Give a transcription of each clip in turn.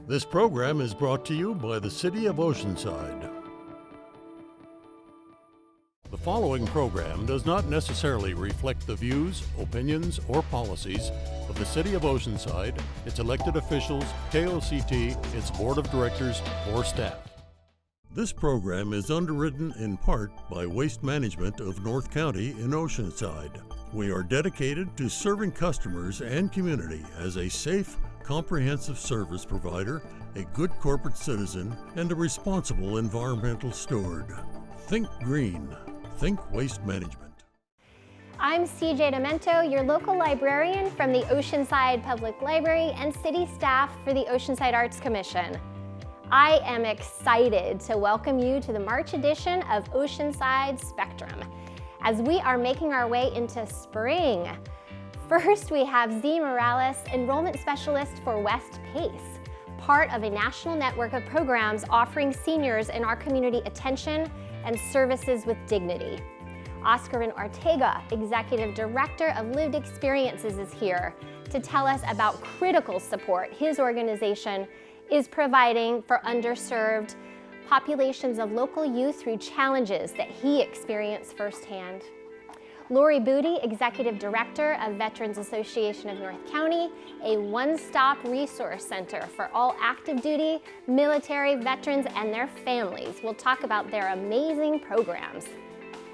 This program is brought to you by the City of Oceanside. The following program does not necessarily reflect the views, opinions, or policies of the City of Oceanside, its elected officials, KOCT, its board of directors, or staff. This program is underwritten in part by Waste Management of North County in Oceanside. We are dedicated to serving customers and community as a safe, comprehensive service provider, a good corporate citizen, and a responsible environmental steward. Think green. Think Waste Management. I'm CJ Demento, your local librarian from the Oceanside Public Library and city staff for the Oceanside Arts Commission. I am excited to welcome you to the March edition of Oceanside Spectrum as we are making our way into spring. First, we have Z Morales, enrollment specialist for West PACE, part of a national network of programs offering seniors in our community attention and services with dignity. Oscarine Ortega, executive director of Lived Experiences, is here to tell us about critical support his organization is providing for underserved populations of local youth through challenges that he experienced firsthand. Lori Booty, Executive Director of Veterans Association of North County, a one-stop resource center for all active duty, military, veterans, and their families, will talk about their amazing programs.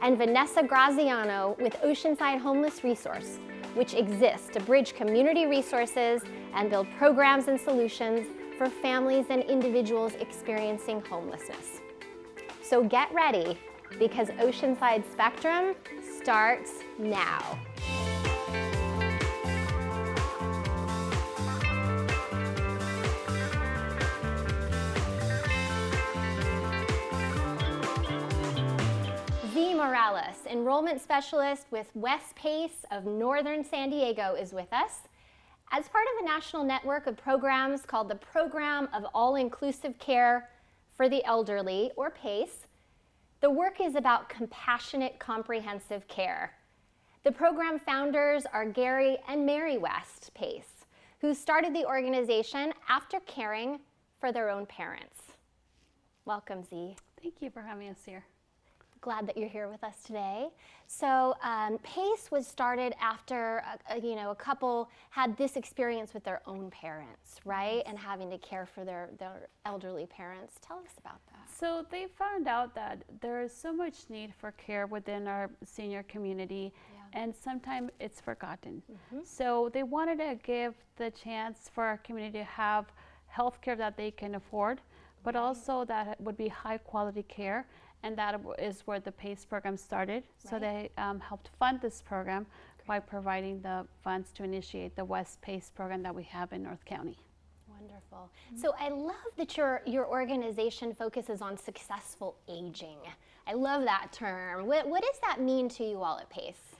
And Vanessa Graziano with Oceanside Homeless Resource, which exists to bridge community resources and build programs and solutions for families and individuals experiencing homelessness. So get ready, because Oceanside Spectrum starts now. Z Morales, enrollment specialist with West PACE of Northern San Diego, is with us. As part of a national network of programs called the Program of All-Inclusive Care for the Elderly, or PACE, the work is about compassionate, comprehensive care. The program founders are Gary and Mary West PACE, who started the organization after caring for their own parents. Welcome, Z. Thank you for having us here. Glad that you're here with us today. So PACE was started after a couple had this experience with their own parents, right? And having to care for their elderly parents. Tell us about that. So they found out that there is so much need for care within our senior community, and sometimes it's forgotten. So they wanted to give the chance for our community to have health care that they can afford, but also that it would be high quality care. And that is where the PACE program started. Right. So they helped fund this program by providing the funds to initiate the West PACE program that we have in North County. Wonderful. So I love that your organization focuses on successful aging. I love that term. What does that mean to you all at PACE?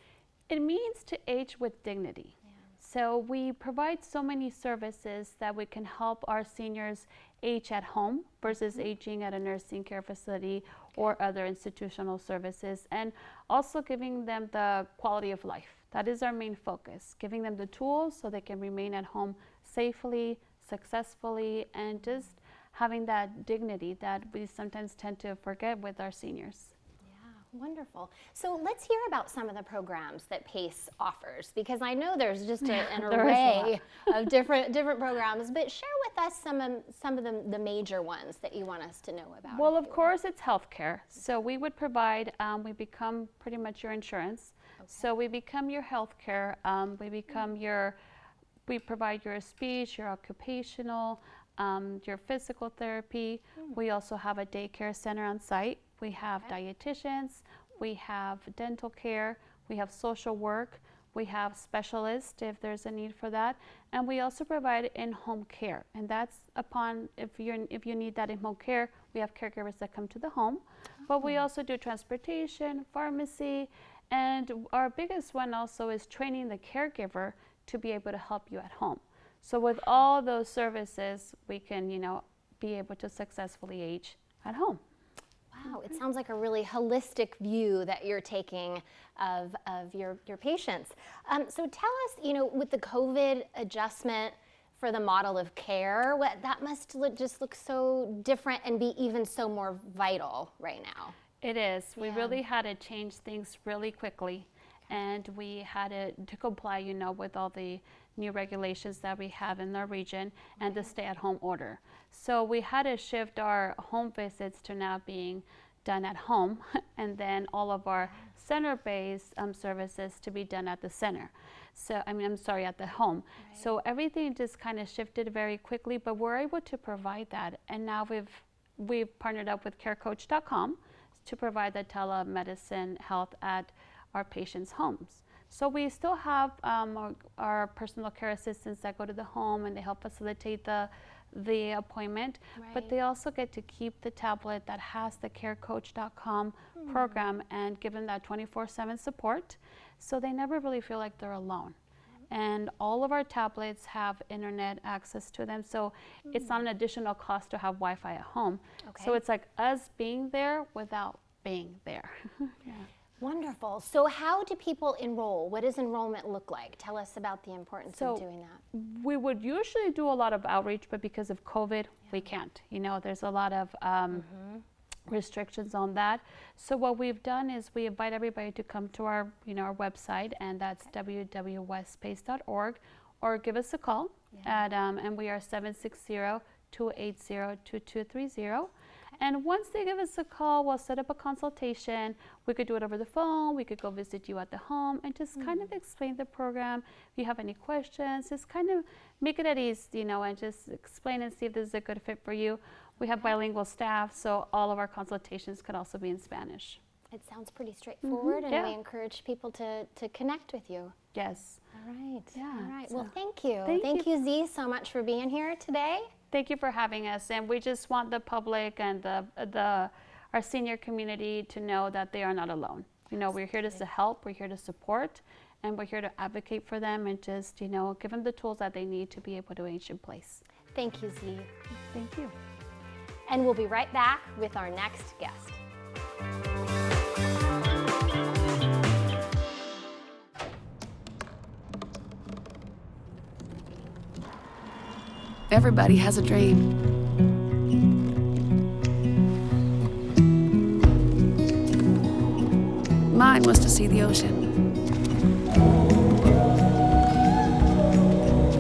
It means to age with dignity. So we provide so many services that we can help our seniors age at home versus aging at a nursing care facility or other institutional services, and also giving them the quality of life. That is our main focus, giving them the tools so they can remain at home safely, successfully, and just having that dignity that we sometimes tend to forget with our seniors. Wonderful. So let's hear about some of the programs that PACE offers, because I know there's just an array of different programs, but share with us some of the major ones that you want us to know about. Well, of course, it's healthcare. So we would provide, we become pretty much your insurance. Okay. So we become your healthcare, we provide your speech, your occupational, your physical therapy. We also have a daycare center on site. We have dietitians, we have dental care, we have social work, we have specialists if there's a need for that, and we also provide in-home care. And that's if you need that in-home care, we have caregivers that come to the home. But we also do transportation, pharmacy, and our biggest one also is training the caregiver to be able to help you at home. So with all those services, we can, be able to successfully age at home. Wow, it sounds like a really holistic view that you're taking of your patients. So tell us, with the COVID adjustment for the model of care. That must just look so different and be even so more vital right now. It is. We Yeah. really had to change things really quickly, and we had to comply, you know, with all the new regulations that we have in our region and the stay-at-home order. So we had to shift our home visits to now being done at home, and then all of our center-based services to be done at the center. So, at the home. Right. So everything just kind of shifted very quickly, but we're able to provide that. And now we've partnered up with KOCT to provide the telemedicine health at our patients' homes. So we still have our personal care assistants that go to the home and they help facilitate the appointment, but they also get to keep the tablet that has the KOCT program and give them that 24/7 support, so they never really feel like they're alone. And all of our tablets have internet access to them, so it's not an additional cost to have Wi-Fi at home. So it's like us being there without being there. Yeah. Wonderful. So how do people enroll? What does enrollment look like? Tell us about the importance of doing that. We would usually do a lot of outreach, but because of COVID, we can't. You know, there's a lot of restrictions on that. So what we've done is we invite everybody to come to our, our website, and that's www.westspace.org, or give us a call at, and we are 760-280-2230. And once they give us a call, we'll set up a consultation. We could do it over the phone. We could go visit you at the home and just kind of explain the program. If you have any questions, just kind of make it at ease, and just explain and see if this is a good fit for you. We have bilingual staff, so all of our consultations could also be in Spanish. It sounds pretty straightforward, and we encourage people to connect with you. Yes. All right. Yeah. All right. So Well, thank you. Thank you, Z, so much for being here today. Thank you for having us, and we just want the public and our senior community to know that they are not alone. We're here to help, we're here to support, and we're here to advocate for them and just, give them the tools that they need to be able to age in place. Thank you, Z. Thank you. And we'll be right back with our next guest. Everybody has a dream. Mine was to see the ocean.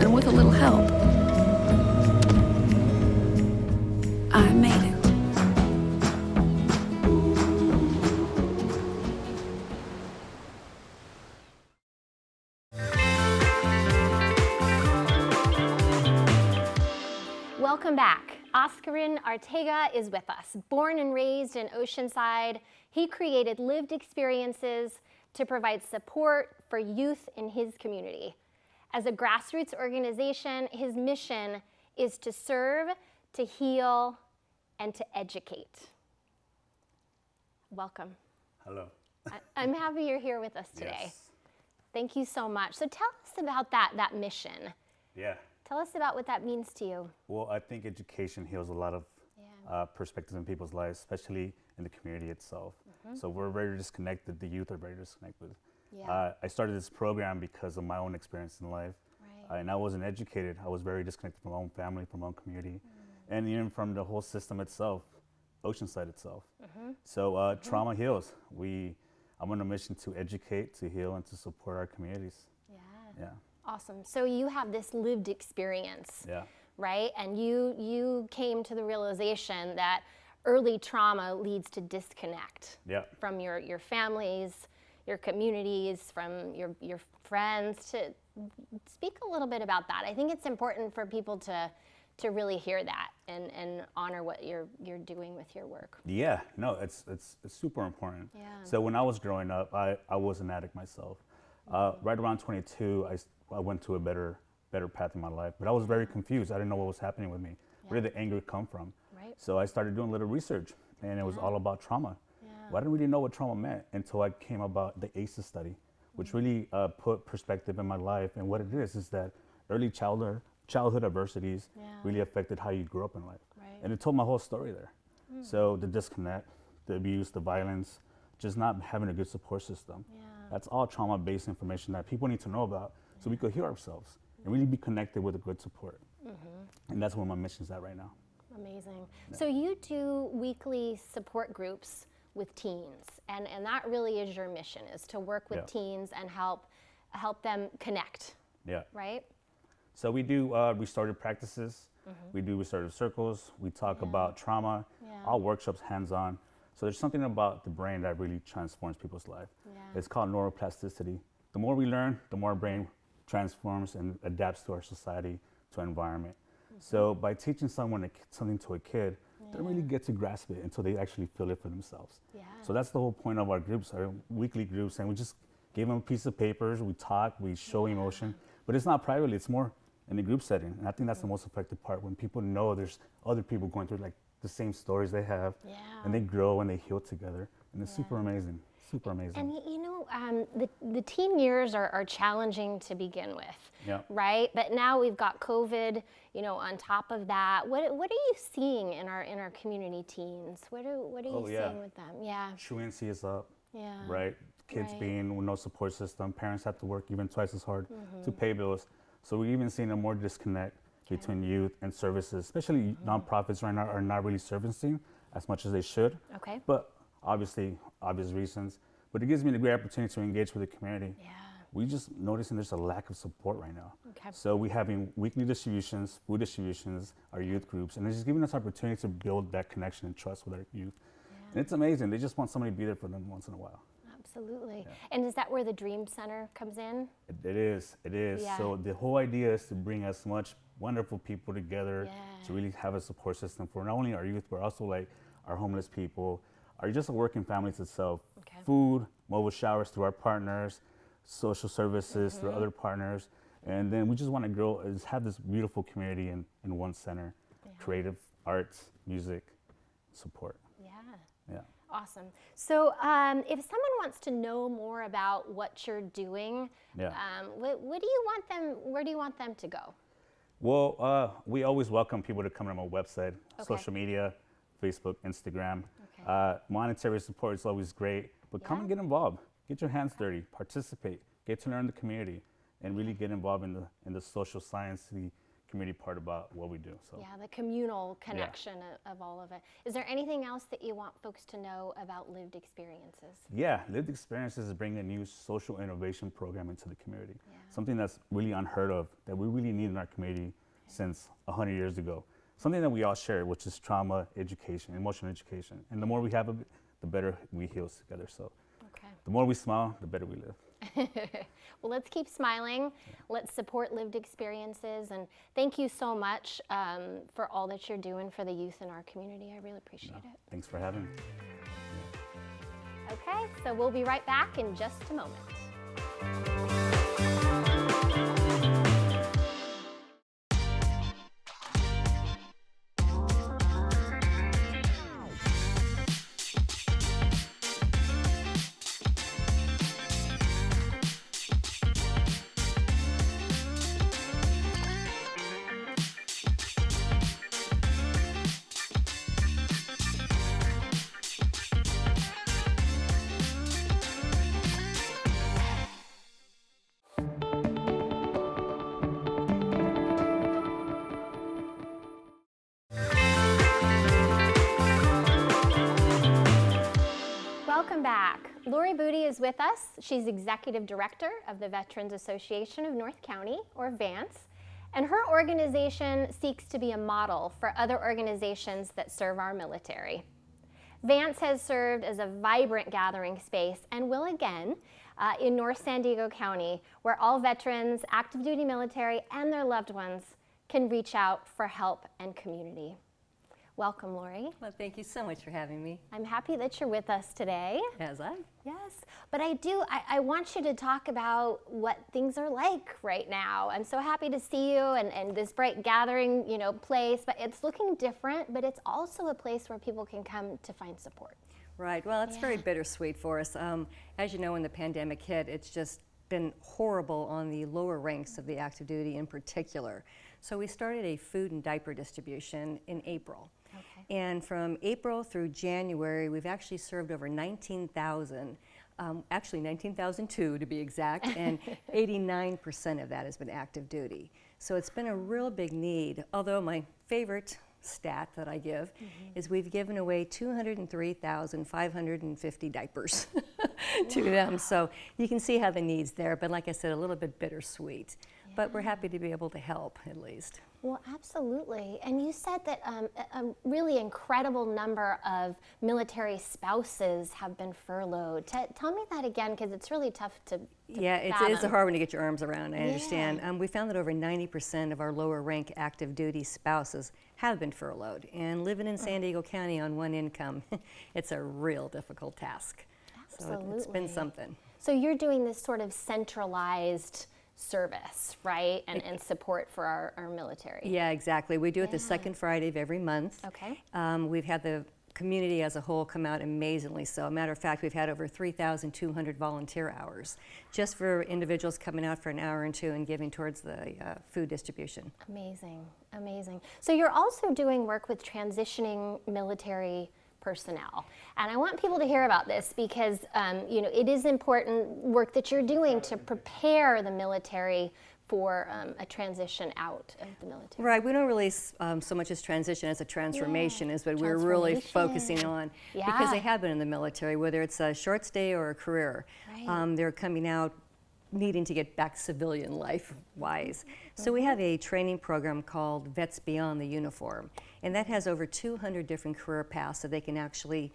And with a little help, I made it. Welcome back. Oscarine Ortega is with us. Born and raised in Oceanside, he created lived experiences to provide support for youth in his community. As a grassroots organization, his mission is to serve, to heal, and to educate. Welcome. Hello. I'm happy you're here with us today. Yes. Thank you so much. So tell us about that mission. Yeah. Tell us about what that means to you. Well, I think education heals a lot of perspectives in people's lives, especially in the community itself. So we're very disconnected. The youth are very disconnected. Yeah. I started this program because of my own experience in life. Right. And I wasn't educated. I was very disconnected from my own family, from my own community, and even from the whole system itself, Oceanside itself. So trauma heals. I'm on a mission to educate, to heal, and to support our communities. Yeah. Awesome. So you have this lived experience, Yeah. right? And you came to the realization that early trauma leads to disconnect from your families, your communities, from your friends. To speak a little bit about that. I think it's important for people to really hear that and honor what you're doing with your work. Yeah, no, it's super important. Yeah. So when I was growing up, I was an addict myself. Right around 22, I went to a better path in my life, but I was very confused. I didn't know what was happening with me. Where did the anger come from? Right. So I started doing a little research, and it was all about trauma. Yeah. Well, I didn't really know what trauma meant until I came about the ACEs study, which really put perspective in my life. And what it is that early childhood adversities really affected how you grew up in life. Right. And it told my whole story there. So the disconnect, the abuse, the violence, just not having a good support system. That's all trauma-based information that people need to know about so we could heal ourselves and really be connected with a good support. And that's where my mission's at right now. Amazing. So you do weekly support groups with teens, and that really is your mission, is to work with teens and help them connect, Yeah. right? So we do restorative practices. We do restorative circles. We talk about trauma, all workshops hands-on. So there's something about the brain that really transforms people's life. Yeah. It's called neuroplasticity. The more we learn, the more our brain transforms and adapts to our society, to our environment. So by teaching someone something to a kid, they don't really get to grasp it until they actually feel it for themselves. Yeah. So that's the whole point of our groups, our weekly groups, and we just give them a piece of paper, we talk, we show emotion, but it's not privately, it's more in a group setting. And I think that's the most effective part, when people know there's other people going through like the same stories they have, and they grow and they heal together, and it's super amazing, super amazing. And you know, the teen years are challenging to begin with, right? But now we've got COVID, you know, on top of that. What are you seeing in our community teens? What are you seeing with them? Yeah. Truancy is up, Yeah. right? Kids being with no support system, parents have to work even twice as hard to pay bills. So we're even seeing a more disconnect between youth and services, especially nonprofits right now are not really servicing as much as they should. Okay. But obviously, obvious reasons. But it gives me the great opportunity to engage with the community. Yeah. We just noticing there's a lack of support right now. Okay. So we're having weekly distributions, food distributions, our youth groups, and it's just giving us opportunity to build that connection and trust with our youth. And it's amazing. They just want somebody to be there for them once in a while. Absolutely. And is that where the Dream Center comes in? It is. Yeah. So the whole idea is to bring as much wonderful people together to really have a support system for not only our youth, but also like our homeless people, our just working families itself. Okay. Food, mobile showers through our partners, social services through other partners. And then we just want to grow, is have this beautiful community in one center, creative arts, music, support. Yeah. Yeah. Awesome. So if someone wants to know more about what you're doing, what do you want them, where do you want them to go? Well, we always welcome people to come to my website, social media, Facebook, Instagram. Monetary support is always great, but come and get involved. Get your hands dirty, participate, get to learn the community, and really get involved in the social science, the community part about what we do. So. Yeah, the communal connection of all of it. Is there anything else that you want folks to know about lived experiences? Yeah, lived experiences is bringing a new social innovation program into the community. Something that's really unheard of, that we really need in our community since 100 years ago. Something that we all share, which is trauma education, emotional education. And the more we have of it, the better we heal together. So the more we smile, the better we live. Well, let's keep smiling. Let's support lived experiences. And thank you so much for all that you're doing for the youth in our community. I really appreciate it. Thanks for having me. Okay, so we'll be right back in just a moment. Welcome back. Lori Booty is with us. She's Executive Director of the Veterans Association of North County, or VANCE, and her organization seeks to be a model for other organizations that serve our military. VANCE has served as a vibrant gathering space and will again in North San Diego County, where all veterans, active duty military, and their loved ones can reach out for help and community. Welcome, Lori. Well, thank you so much for having me. I'm happy that you're with us today. As I. Yes, but I want you to talk about what things are like right now. I'm so happy to see you and this bright gathering, place, but it's looking different, but it's also a place where people can come to find support. Right, well, it's very bittersweet for us. As you know, when the pandemic hit, it's just been horrible on the lower ranks of the active duty in particular. So we started a food and diaper distribution in April. Okay. And from April through January, we've actually served over 19,000, actually 19,002 to be exact, and 89% of that has been active duty. So it's been a real big need, although my favorite stat that I give is we've given away 203,550 diapers to them. So you can see how the need's there, but like I said, a little bit bittersweet. But we're happy to be able to help, at least. Well, absolutely. And you said that a really incredible number of military spouses have been furloughed. Tell me that again, because it's really tough to Yeah, it's a hard one to get your arms around, I understand. We found that over 90% of our lower rank active duty spouses have been furloughed. And living in San Diego County on one income, it's a real difficult task. Absolutely. So it's been something. So you're doing this sort of centralized service, right? And support for our military. Yeah, exactly. We do it the second Friday of every month. Okay. We've had the community as a whole come out amazingly so. Matter of fact, we've had over 3,200 volunteer hours just for individuals coming out for an hour or two and giving towards the food distribution. Amazing, amazing. So you're also doing work with transitioning military personnel. And I want people to hear about this because you know, it is important work that you're doing to prepare the military for a transition out of the military. Right, we don't really so much as transition as a transformation is what we're really focusing on. Because they have been in the military, whether it's a short stay or a career. Right. They're coming out needing to get back civilian life-wise. So we have a training program called Vets Beyond the Uniform, and that has over 200 different career paths that they can actually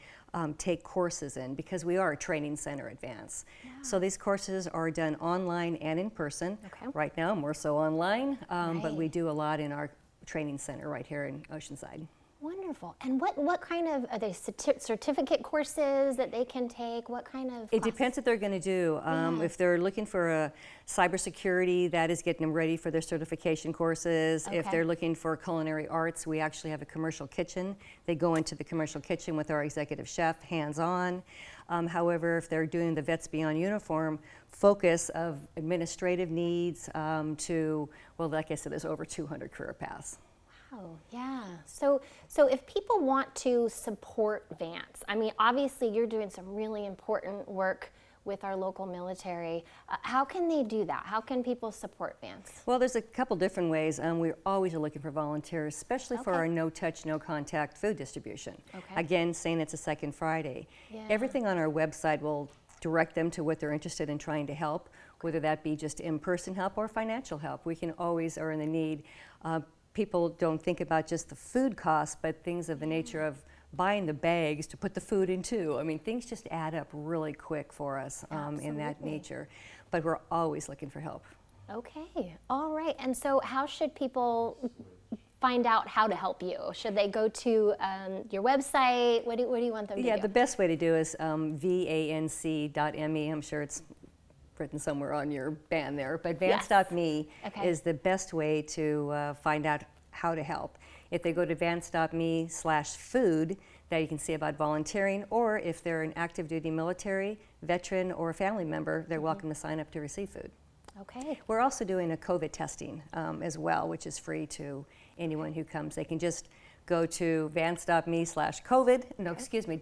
take courses in, because we are a training center at Vance. So these courses are done online and in person. Right now, more so online, but we do a lot in our training center right here in Oceanside. Wonderful. And what kind of, are they certificate courses that they can take? What kind of It depends what they're going to do. If they're looking for a cybersecurity, that is getting them ready for their certification courses. If they're looking for culinary arts, we actually have a commercial kitchen. They go into the commercial kitchen with our executive chef, hands-on. However, if they're doing the Vets Beyond Uniform, focus of administrative needs to, well, like I said, there's over 200 career paths. Oh, yeah. So if people want to support Vance, I mean, obviously you're doing some really important work with our local military. How can they do that? How can people support Vance? Well, there's a couple different ways. We always are looking for volunteers, especially for our no-touch, no-contact food distribution. Again, saying it's a second Friday. Everything on our website will direct them to what they're interested in trying to help, whether that be just in-person help or financial help. We can always are in the need. People don't think about just the food costs, but things of the nature of buying the bags to put the food in too. I mean, things just add up really quick for us in that nature. But we're always looking for help. Okay, all right. And so how should people find out how to help you? Should they go to your website? What do you want them to do? Yeah, the best way to do is vance.me. I'm sure it's written somewhere on your band there, but vance.me is the best way to find out how to help. If they go to vance.me/food, that you can see about volunteering, or if they're an active duty military, veteran, or a family member, they're welcome to sign up to receive food. Okay. We're also doing a COVID testing as well, which is free to anyone who comes. They can just go to vance.me/COVID, no, excuse me,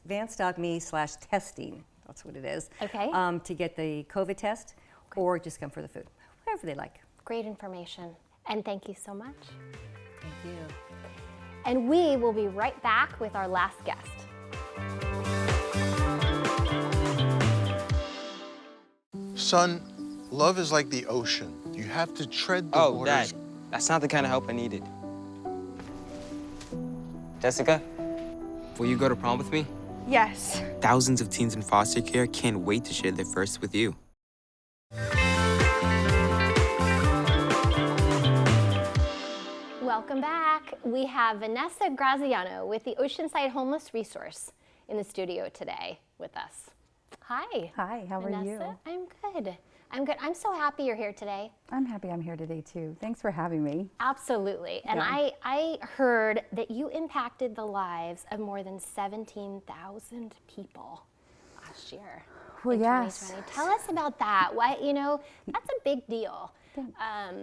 vance.me/testing. That's what it is. Okay. To get the COVID test, or just come for the food, whatever they like. Great information. And thank you so much. Thank you. And we will be right back with our last guest. Son, love is like the ocean. You have to tread the waters. Dad, that's not the kind of help I needed. Jessica, will you go to prom with me? Yes. Thousands of teens in foster care can't wait to share their first with you. Welcome back. We have Vanessa Graziano with the Oceanside Homeless Resource in the studio today with us. Hi. Hi, how are you? Vanessa, I'm good. I'm good. I'm so happy you're here today. I'm happy I'm here today too. Thanks for having me. Absolutely. And I heard that you impacted the lives of more than 17,000 people last year. Well, in yes. 2020. Tell us about that. Why, you know, that's a big deal.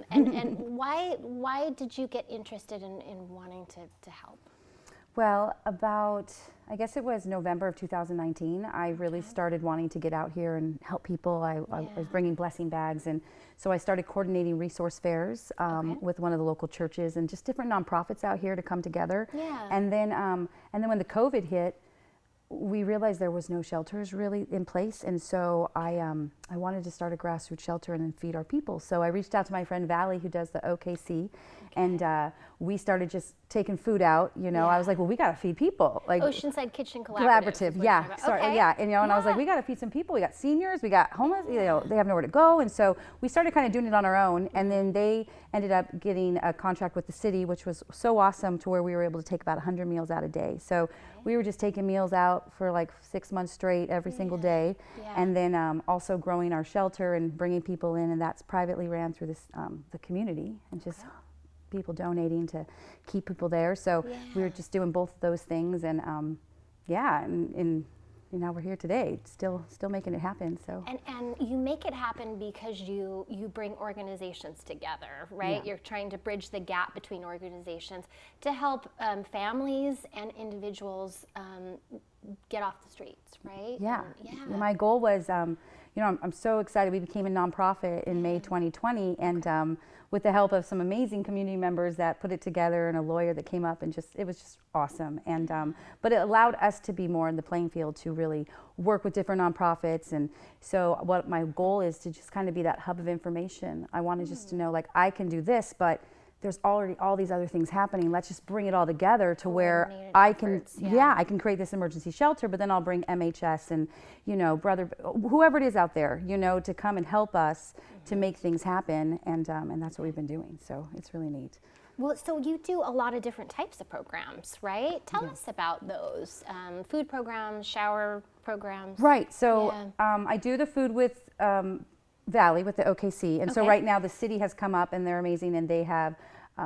And why did you get interested in wanting to help? Well, I guess it was November of 2019, I really started wanting to get out here and help people. I was bringing blessing bags, and so I started coordinating resource fairs with one of the local churches and just different nonprofits out here to come together. Yeah. And then when the COVID hit, we realized there was no shelters really in place, and so I wanted to start a grassroots shelter and then feed our people. So I reached out to my friend Valley, who does the OKC, and we started just taking food out. I was like, well, we got to feed people. Like Oceanside Kitchen Collaborative. Yeah. Sorry, okay. Yeah. And I was like, we got to feed some people. We got seniors, we got homeless. They have nowhere to go, and so we started kind of doing it on our own. And then they ended up getting a contract with the city, which was so awesome, to where we were able to take about 100 meals out a day. So we were just taking meals out for like 6 months straight every single day, and then also growing our shelter and bringing people in, and that's privately ran through this the community, and just people donating to keep people there. So we were just doing both of those things, and and now we're here today, still making it happen. So and you make it happen because you bring organizations together, right? You're trying to bridge the gap between organizations to help families and individuals get off the streets, right? My goal was, I'm so excited. We became a nonprofit in May 2020, and with the help of some amazing community members that put it together, and a lawyer that came up, and it was just awesome. And but it allowed us to be more in the playing field to really work with different nonprofits. And so what my goal is to just kind of be that hub of information. I wanted just to know, like, I can do this, but there's already all these other things happening. Let's just bring it all together to where I can, I can create this emergency shelter, but then I'll bring MHS and, whoever it is out there, to come and help us to make things happen. And that's what we've been doing. So it's really neat. Well, so you do a lot of different types of programs, right? Tell us about those. Food programs, shower programs. Right, so I do the food with Valley, with the OKC, and so right now the city has come up, and they're amazing, and they have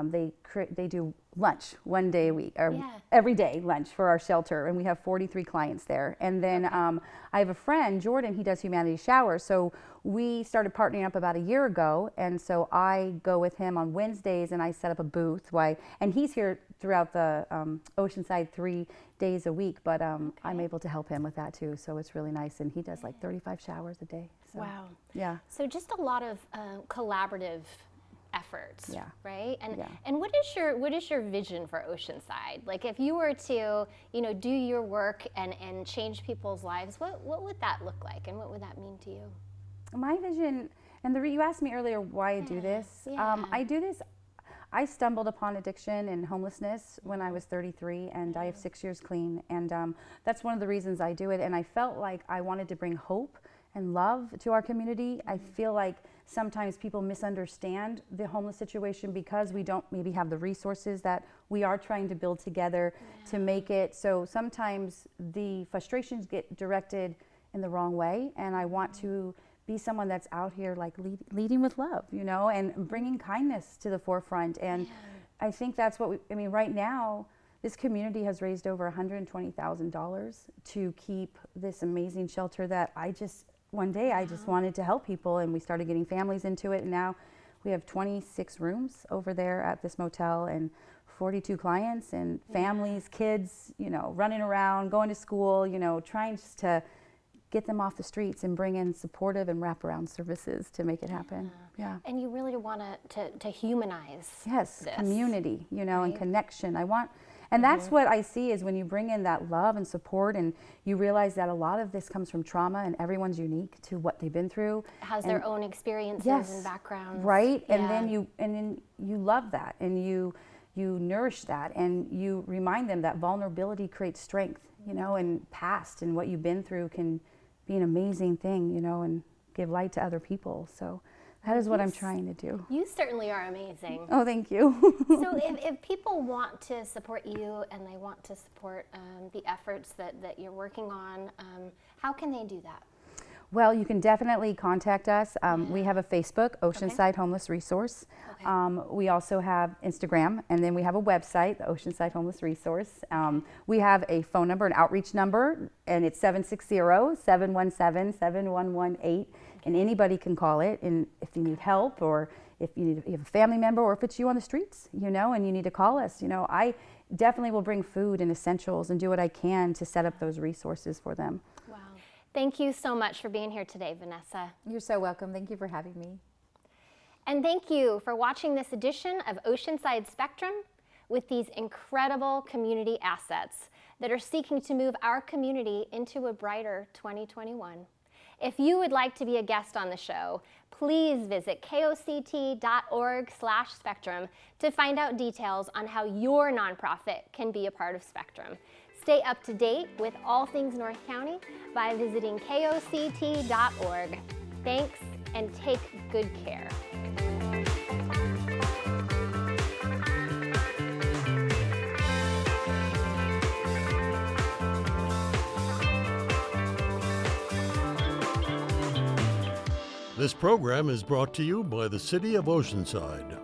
they do lunch one day a week, or every day lunch for our shelter, and we have 43 clients there. And then I have a friend, Jordan, he does humanity showers, so we started partnering up about a year ago, and so I go with him on Wednesdays, and I set up a booth, and he's here throughout the Oceanside 3 days a week, but I'm able to help him with that too, so it's really nice, and he does like 35 showers a day. So, wow. Yeah. So just a lot of collaborative efforts, right? And and what is your vision for Oceanside? Like, if you were to do your work and change people's lives, what would that look like, and what would that mean to you? My vision, and you asked me earlier why I do this. I do this. I stumbled upon addiction and homelessness when I was 33, and I have 6 years clean, and that's one of the reasons I do it. And I felt like I wanted to bring hope and love to our community. I feel like sometimes people misunderstand the homeless situation because we don't maybe have the resources that we are trying to build together to make it. So sometimes the frustrations get directed in the wrong way, and I want to be someone that's out here like leading with love, and bringing kindness to the forefront. And I think that's what right now, this community has raised over $120,000 to keep this amazing shelter that one day I just wanted to help people, and we started getting families into it, and now we have 26 rooms over there at this motel, and 42 clients, and families, kids, running around, going to school, trying just to get them off the streets and bring in supportive and wraparound services to make it happen. And you really want to humanize this. Community, and connection. And that's what I see is when you bring in that love and support, and you realize that a lot of this comes from trauma, and everyone's unique to what they've been through. Has their own experiences and backgrounds. Right, and then you love that, and you nourish that, and you remind them that vulnerability creates strength, and past and what you've been through can be an amazing thing, and give light to other people. So that is what I'm trying to do. You certainly are amazing. Oh, thank you. So if people want to support you, and they want to support the efforts that you're working on, how can they do that? Well, you can definitely contact us. We have a Facebook, Oceanside Homeless Resource. We also have Instagram, and then we have a website, the Oceanside Homeless Resource. We have a phone number, an outreach number, and it's 760-717-7118. And anybody can call it, and if you need help, or if you have a family member, or if it's you on the streets, and you need to call us. definitely will bring food and essentials and do what I can to set up those resources for them. Wow. Thank you so much for being here today, Vanessa. You're so welcome. Thank you for having me. And thank you for watching this edition of Oceanside Spectrum with these incredible community assets that are seeking to move our community into a brighter 2021. If you would like to be a guest on the show, please visit koct.org/spectrum to find out details on how your nonprofit can be a part of Spectrum. Stay up to date with all things North County by visiting koct.org. Thanks, and take good care. This program is brought to you by the City of Oceanside.